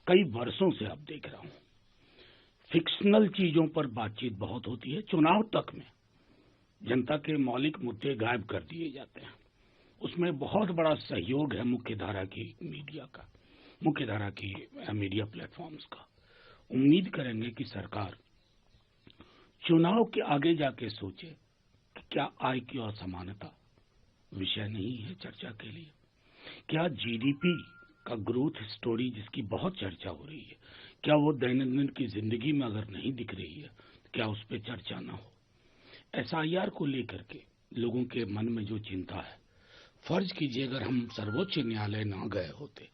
कई वर्षों से अब देख रहा हूं, फिक्शनल चीजों पर बातचीत बहुत होती है। चुनाव तक में जनता के मौलिक मुद्दे गायब कर दिए जाते हैं। उसमें बहुत बड़ा सहयोग है मुख्यधारा की मीडिया का, मुख्यधारा की मीडिया प्लेटफॉर्म्स का। उम्मीद करेंगे कि सरकार चुनाव के आगे जाके सोचे कि क्या आय की असमानता विषय नहीं है चर्चा के लिए? क्या जीडीपी का ग्रोथ स्टोरी जिसकी बहुत चर्चा हो रही है, क्या वो दैनंदिन की जिंदगी में अगर नहीं दिख रही है, क्या उस पर चर्चा ना हो? एसआईआर को लेकर के लोगों के मन में जो चिंता है, फर्ज कीजिए अगर हम सर्वोच्च न्यायालय ना गए होते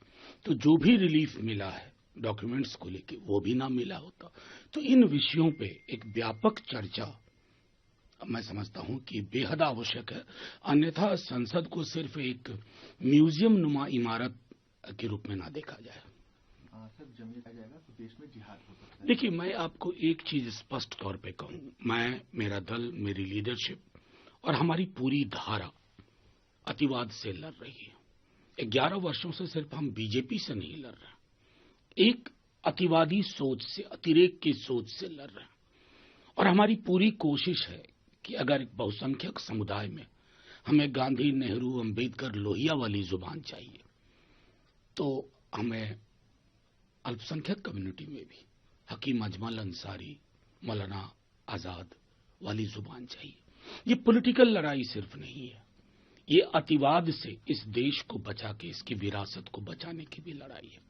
तो जो भी रिलीफ मिला है डॉक्यूमेंट्स को लेके वो भी ना मिला होता। तो इन विषयों पे एक व्यापक चर्चा मैं समझता हूं कि बेहद आवश्यक है। अन्यथा संसद को सिर्फ एक म्यूजियम नुमा इमारत के रूप में ना देखा जाए। सर, जमीन आ जाएगा तो देश में जिहाद हो सकता है। देखिए, मैं आपको एक चीज स्पष्ट तौर पे कहूं, मैं, मेरा दल, मेरी लीडरशिप और हमारी पूरी धारा अतिवाद से लड़ रही है। 11 वर्षों से सिर्फ हम बीजेपी से नहीं लड़ रहे, एक अतिवादी सोच से, अतिरेक की सोच से लड़ रहे हैं। और हमारी पूरी कोशिश है कि अगर एक बहुसंख्यक समुदाय में हमें गांधी, नेहरू, अंबेडकर, लोहिया वाली जुबान चाहिए, तो हमें अल्पसंख्यक कम्युनिटी में भी हकीम अजमल अंसारी, मौलाना आजाद वाली जुबान चाहिए। ये पॉलिटिकल लड़ाई सिर्फ नहीं है, ये अतिवाद से इस देश को बचा के इसकी विरासत को बचाने की भी लड़ाई है।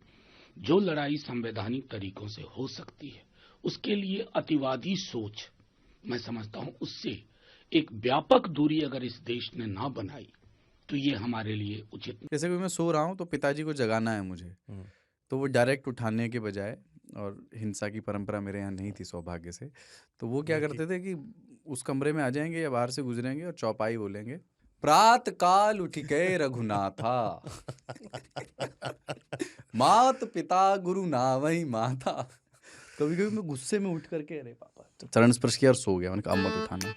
जो लड़ाई संवैधानिक तरीकों से हो सकती है, उसके लिए अतिवादी सोच, मैं समझता हूं उससे एक व्यापक दूरी अगर इस देश ने ना बनाई तो ये हमारे लिए उचित नहीं। जैसे कि मैं सो रहा हूँ तो पिताजी को जगाना है मुझे, तो वो डायरेक्ट उठाने के बजाय, और हिंसा की परंपरा मेरे यहाँ नहीं थी सौभाग्य से, तो वो क्या करते थे कि उस कमरे में आ जाएंगे या बाहर से गुजरेंगे और चौपाई बोलेंगे, प्रात काल उठ के रघुनाथा मात पिता गुरु नावई माता। कभी कभी मैं गुस्से में उठ करके अरे पापा, चरण स्पर्श किया और सो गया। मैंने कहा अब मत उठाना।